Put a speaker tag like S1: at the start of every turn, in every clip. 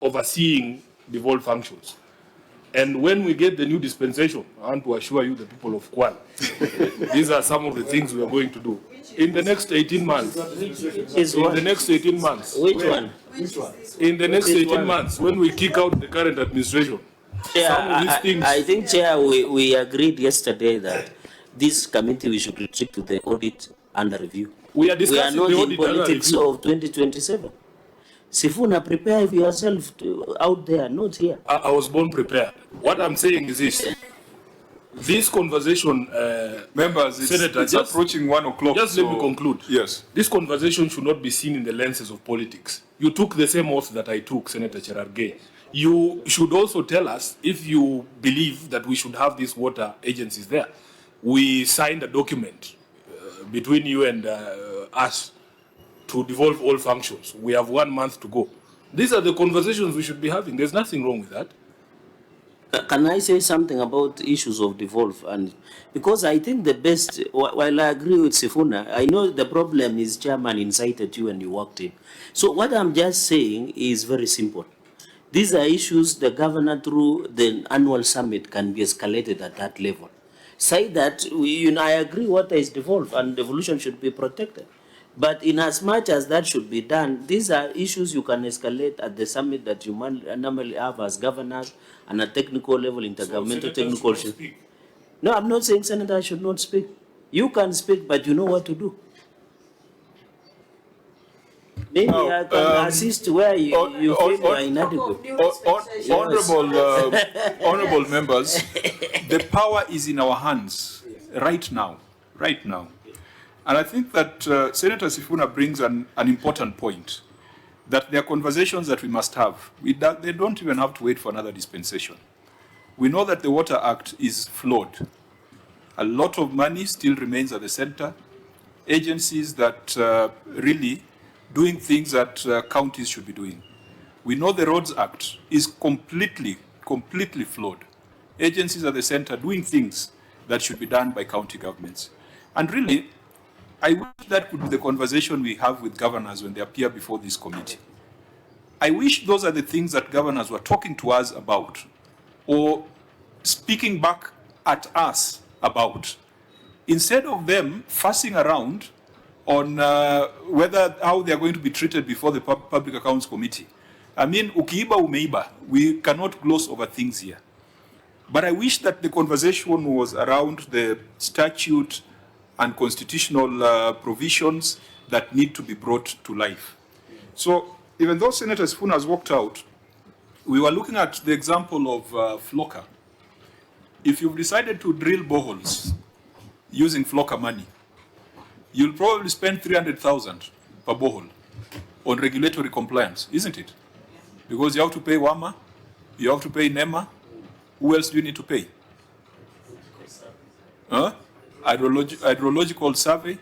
S1: overseeing devolved functions. And when we get the new dispensation, I want to assure you, the people of Kwan, these are some of the things we are going to do. In the next 18 months, in the next 18 months.
S2: Which one?
S1: In the next 18 months, when we kick out the current administration, some of these things.
S2: I think, Chair, we agreed yesterday that this committee, we should retreat to the audit under review.
S1: We are discussing
S2: the
S1: audit
S2: politics of 2027. Sifuna, prepare yourself out there, not here.
S1: I was born prepared. What I'm saying is this conversation,
S3: members,
S1: Senator,
S3: it's approaching 1 o'clock.
S1: Just let me conclude.
S3: Yes.
S1: This conversation should not be seen in the lenses of politics. You took the same oath that I took, Senator Cherergei. You should also tell us if you believe that we should have these water agencies there. We signed a document between you and us to devolve all functions. We have 1 month to go. These are the conversations we should be having. There's nothing wrong with that.
S2: Can I say something about issues of devolve? And because I think the best, while I agree with Sifuna, I know the problem is chairman incited you and you walked in. So what I'm just saying is very simple. These are issues the governor through the annual summit can be escalated at that level. Say that I agree water is devolved and devolution should be protected. But in as much as that should be done, these are issues you can escalate at the summit that you normally have as governors and at technical level, intergovernmental technical. No, I'm not saying Senator should not speak. You can speak, but you know what to do. Maybe I can assist where you feel you are inadequate.
S3: Honorable members, the power is in our hands right now. And I think that Senator Sifuna brings an important point, that there are conversations that we must have. They don't even have to wait for another dispensation. We know that the Water Act is flawed. A lot of money still remains at the center. Agencies that really doing things that counties should be doing. We know the Roads Act is completely flawed. Agencies at the center doing things that should be done by county governments. And really, I wish that could be the conversation we have with governors when they appear before this committee. I wish those are the things that governors were talking to us about or speaking back at us about, instead of them fussing around on how they are going to be treated before the Public Accounts Committee. I mean, ukiiba umeiba. We cannot gloss over things here. But I wish that the conversation was around the statute and constitutional provisions that need to be brought to life. So even though Senator Sifuna has walked out, we were looking at the example of Flocker. If you've decided to drill boreholes using Flocker money, you'll probably spend 300,000 per borehole on regulatory compliance, isn't it? Because you have to pay WAMA, you have to pay NEMA. Who else do you need to pay? Hydrological survey.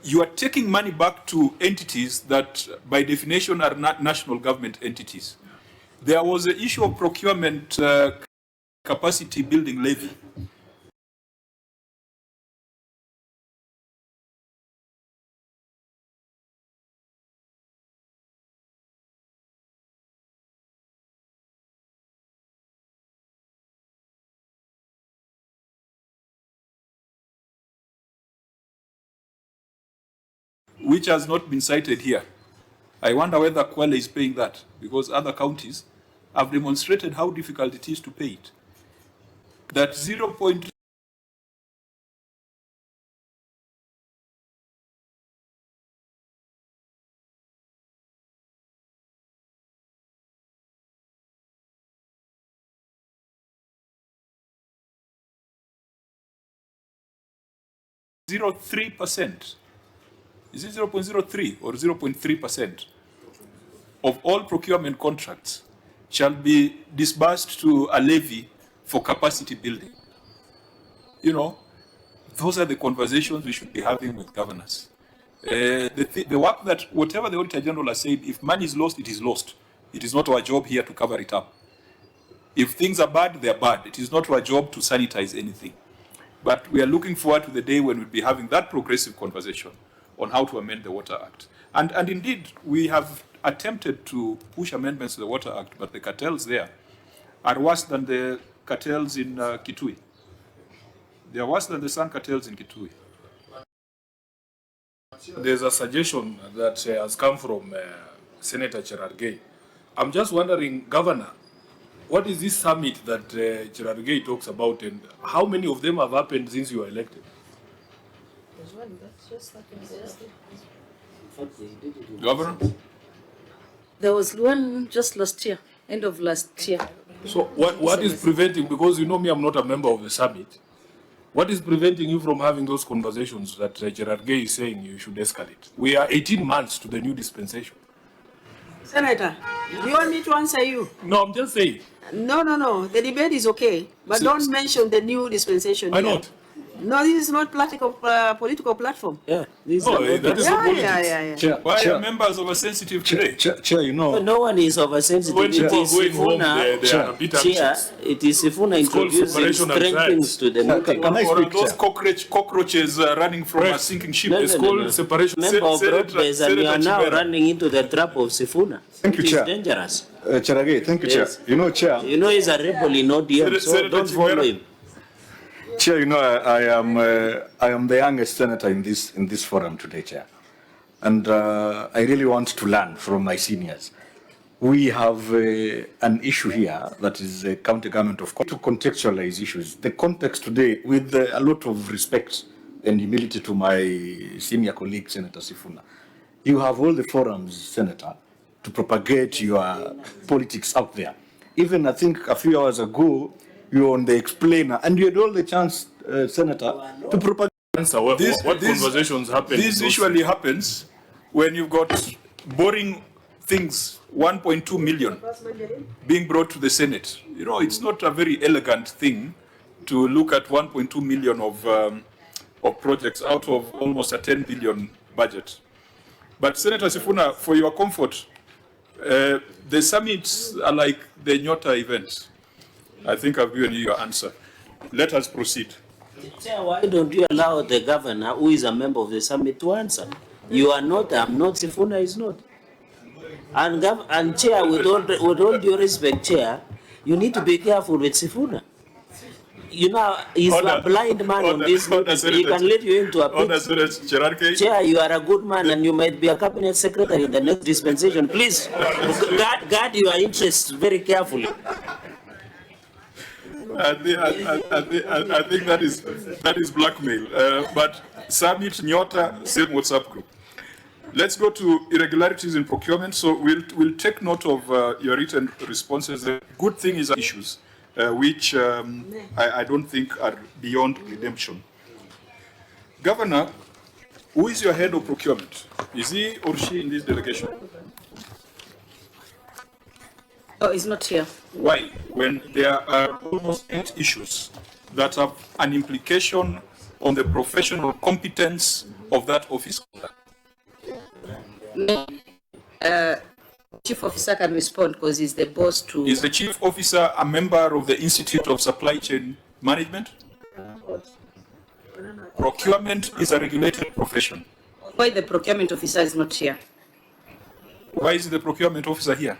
S3: You are taking money back to entities that by definition are not national government entities. There was an issue of procurement capacity building levy. Which has not been cited here. I wonder whether Kwale is paying that, because other counties have demonstrated how difficult it is to pay it. That 0.3% Is it 0.03 or 0.3% of all procurement contracts shall be disbursed to a levy for capacity building? You know, those are the conversations we should be having with governors. The work that, whatever the Auditor General has said, if money is lost, it is lost. It is not our job here to cover it up. If things are bad, they are bad. It is not our job to sanitize anything. But we are looking forward to the day when we'll be having that progressive conversation on how to amend the Water Act. And indeed, we have attempted to push amendments to the Water Act, but the cartels there are worse than the cartels in Kitui. They are worse than the Sun cartels in Kitui.
S1: There's a suggestion that has come from Senator Cherergei. I'm just wondering, Governor, what is this summit that Cherergei talks about, and how many of them have happened since you were elected?
S3: Governor?
S4: There was one just last year, end of last year.
S1: So what is preventing, because you know me, I'm not a member of the summit, what is preventing you from having those conversations that Cherergei is saying you should escalate? We are 18 months to the new dispensation.
S4: Senator, you want me to answer you?
S1: No, I'm just saying.
S4: No. The debate is okay, but don't mention the new dispensation.
S1: Why
S4: here.
S1: not?
S4: No, this is not political platform.
S2: Yeah, this
S1: No,
S2: is
S1: that is not politics.
S4: Yeah.
S5: Chair,
S3: Why
S5: Chair,
S3: are members oversensitive today?
S5: Chair, you know,
S2: no one is oversensitive.
S1: When
S2: It
S1: people
S2: is
S1: are going home, they are a
S2: Sifuna,
S1: bit
S2: Chair,
S1: anxious.
S2: it is Sifuna
S1: called
S2: introducing
S1: separation and
S2: strengthens to the
S5: Okay, can I
S3: Or
S5: speak,
S3: those
S5: Chair?
S3: cockroaches running from a
S1: Right.
S3: sinking ship?
S2: No,
S1: It's
S2: no,
S1: called
S2: no.
S1: separation.
S2: Member of
S3: Senator-
S2: Broadbase, and you are
S3: Senator
S2: now
S3: Chibera.
S2: running into the trap of Sifuna.
S5: Thank you,
S2: It is
S5: Chair.
S2: dangerous.
S5: Cherergei, thank you,
S2: Yes.
S5: Chair. You know, Chair,
S2: You know he's a rebel in ODM, so
S3: Senator
S2: don't follow
S3: Chibera.
S2: him.
S5: Chair, you know, I am the youngest senator in this forum today, Chair, and I really want to learn from my seniors. We have an issue here that is a county government of to contextualize issues. The context today, with a lot of respect and humility to my senior colleague, Senator Sifuna, you have all the forums, Senator, to propagate your politics out there. Even I think a few hours ago, you were on the explainer, and you had all the chance, Senator, to propagate.
S1: Answer, what conversations happen?
S3: This usually happens when you've got boring things, 1.2 million being brought to the Senate. You know, it's not a very elegant thing to look at 1.2 million of projects out of almost a 10 billion budget. But Senator Sifuna, for your comfort, the summits are like the Nyota events. I think I've given you your answer. Let us proceed.
S2: Chair, why don't you allow the governor, who is a member of the summit, to answer? You are not, I'm not, Sifuna is not. And Chair, with all due respect, Chair, you need to be careful with Sifuna. You know, he's a blind man on this. He can lead you into a pit. Chair, you are a good man and you might be a cabinet secretary in the next dispensation. Please, guard your interests very carefully.
S3: I think that is blackmail. But Summit Nyota, same WhatsApp group. Let's go to irregularities in procurement. So we'll take note of your written responses. The good thing is issues which I don't think are beyond redemption. Governor, who is your head of procurement? Is he or she in this delegation?
S4: Oh, it's not here.
S3: Why? When there are almost 8 issues that have an implication on the professional competence of that office.
S4: Chief officer can respond because he's the boss to.
S3: Is the chief officer a member of the Institute of Supply Chain Management? Procurement is a regulated profession.
S4: Why the procurement officer is not here?
S3: Why is the procurement officer here?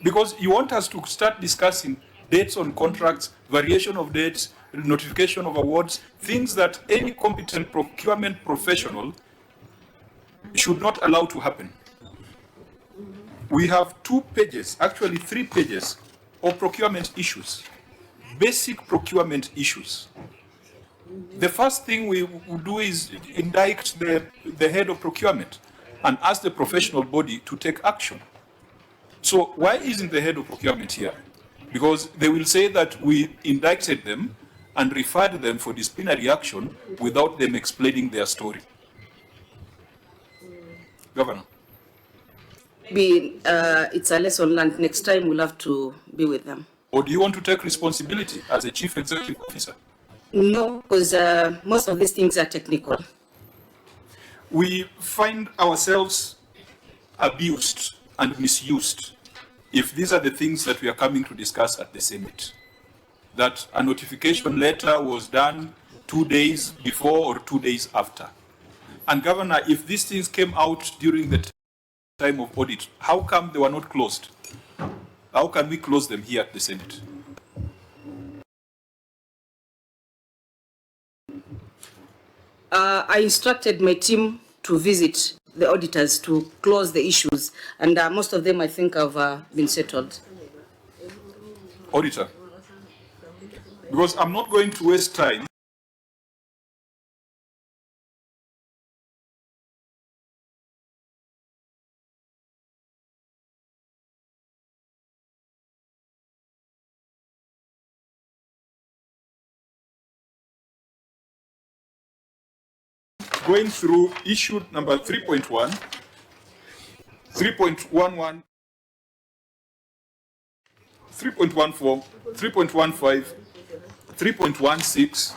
S3: Because you want us to start discussing dates on contracts, variation of dates, notification of awards, things that any competent procurement professional should not allow to happen. We have 2 pages, actually 3 pages of procurement issues, basic procurement issues. The first thing we will do is indict the head of procurement and ask the professional body to take action. So why isn't the head of procurement here? Because they will say that we indicted them and referred them for disciplinary action without them explaining their story. Governor.
S4: It's a lesson learned. Next time we'll have to be with them.
S3: Or do you want to take responsibility as a chief executive officer?
S4: No, because most of these things are technical.
S3: We find ourselves abused and misused if these are the things that we are coming to discuss at the summit. That a notification letter was done 2 days before or 2 days after. And Governor, if these things came out during the time of audit. How come they were not closed? How can we close them here at the Senate?
S4: I instructed my team to visit the auditors to close the issues, and most of them I think have been settled.
S3: Auditor, because I'm not going to waste time. Going through issue number 3.1, 3.11, 3.14, 3.15, 3.16,